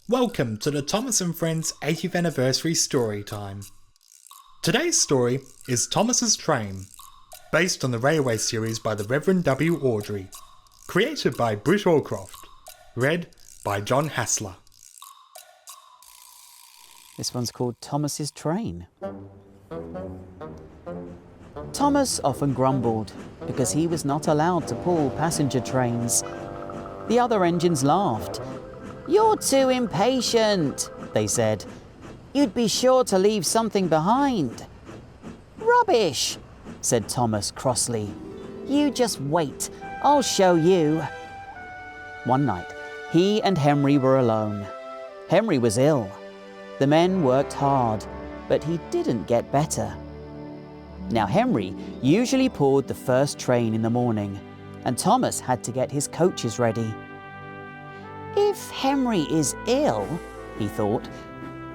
Welcome to the Thomas and Friends 80th Anniversary Storytime. Today's story is Thomas's Train, based on the railway series by the Reverend W. Awdry, created by Britt Allcroft, read by John Hasler. This one's called Thomas's Train. Thomas often grumbled because he was not allowed to pull passenger trains. The other engines laughed. "You're too impatient," they said. "You'd be sure to leave something behind." "Rubbish," said Thomas crossly. "You just wait. I'll show you." One night, he and Henry were alone. Henry was ill. The men worked hard, but he didn't get better. Now, Henry usually pulled the first train in the morning, and Thomas had to get his coaches ready. "If Henry is ill," he thought,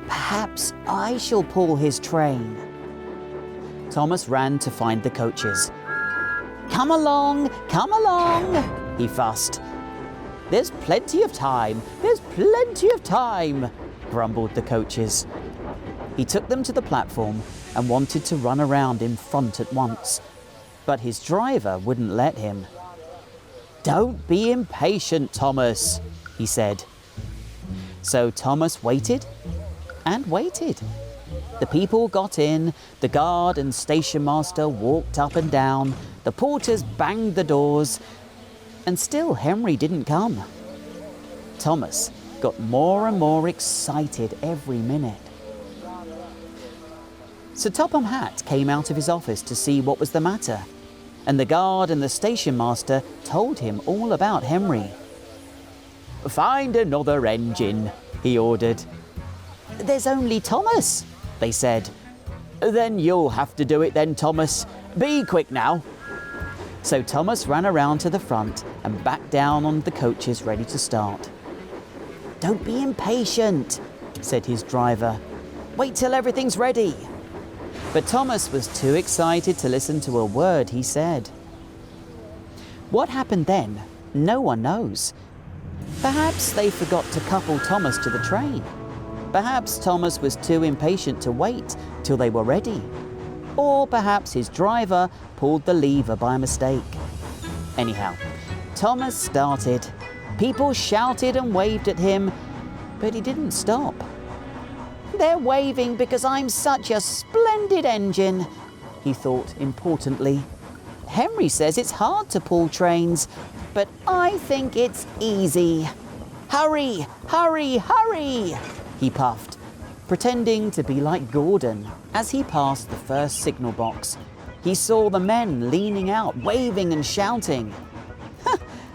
"perhaps I shall pull his train." Thomas ran to find the coaches. Come along," he fussed. There's plenty of time, grumbled the coaches. He took them to the platform and wanted to run around in front at once, but his driver wouldn't let him. "Don't be impatient, Thomas," he said. So Thomas waited and waited. The people got in, the guard and station master walked up and down, the porters banged the doors, and still Henry didn't come. Thomas got more and more excited every minute. So Topham Hatt came out of his office to see what was the matter, and the guard and the station master told him all about Henry. "Find another engine," he ordered. "There's only Thomas," they said. "Then you'll have to do it then, Thomas. Be quick now." So Thomas ran around to the front and back down on the coaches ready to start. "Don't be impatient," said his driver. "Wait till everything's ready." But Thomas was too excited to listen to a word he said. What happened then, no one knows. Perhaps they forgot to couple Thomas to the train. Perhaps Thomas was too impatient to wait till they were ready. Or perhaps his driver pulled the lever by mistake. Anyhow, Thomas started. People shouted and waved at him, but he didn't stop. "They're waving because I'm such a splendid engine," he thought importantly. "Henry says it's hard to pull trains, but I think it's easy. Hurry, hurry, hurry," he puffed, pretending to be like Gordon. As he passed the first signal box, he saw the men leaning out, waving and shouting.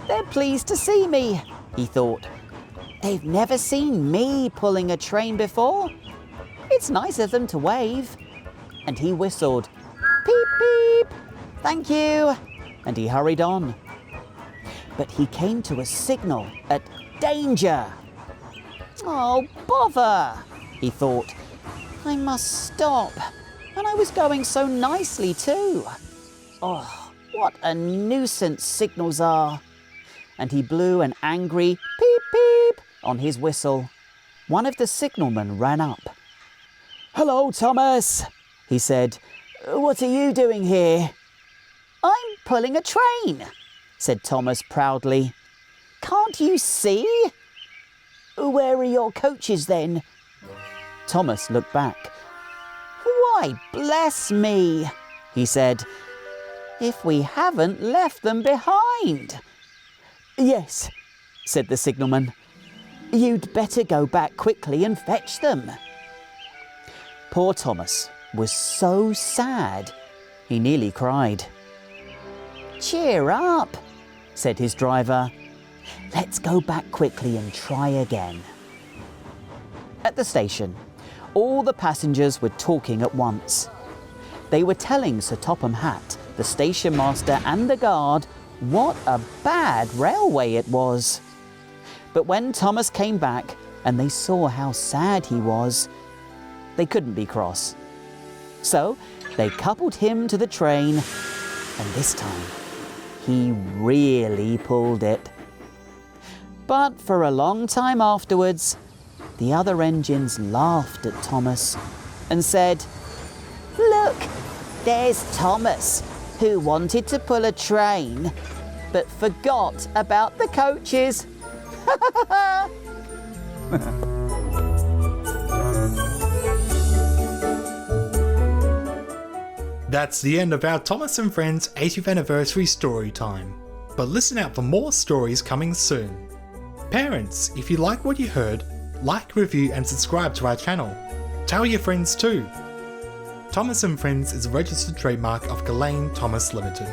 "They're pleased to see me," he thought. "They've never seen me pulling a train before. It's nice of them to wave." And he whistled, "Peep, beep, thank you," and he hurried on. But he came to a signal at danger. "Oh, bother," he thought. "I must stop. And I was going so nicely too. Oh, what a nuisance signals are." And he blew an angry peep, peep on his whistle. One of the signalmen ran up. "Hello, Thomas," he said. "What are you doing here?" "I'm pulling a train," said Thomas proudly. "Can't you see?" "Where are your coaches then?" Thomas looked back. "Why, bless me," he said, "if we haven't left them behind." "Yes," said the signalman. "You'd better go back quickly and fetch them." Poor Thomas was so sad, he nearly cried. "Cheer up," said his driver. "Let's go back quickly and try again." At the station, all the passengers were talking at once. They were telling Sir Topham Hatt, the station master and the guard, what a bad railway it was. But when Thomas came back and they saw how sad he was, they couldn't be cross. So they coupled him to the train, and this time he really pulled it. But for a long time afterwards, The other engines laughed at Thomas and said, "Look, there's Thomas, who wanted to pull a train, but forgot about the coaches." That's the end of our Thomas and Friends 80th anniversary story time. But listen out for more stories coming soon. Parents, if you like what you heard, like, review and subscribe to our channel. Tell your friends too. Thomas and Friends is a registered trademark of Ghislaine Thomas Limited.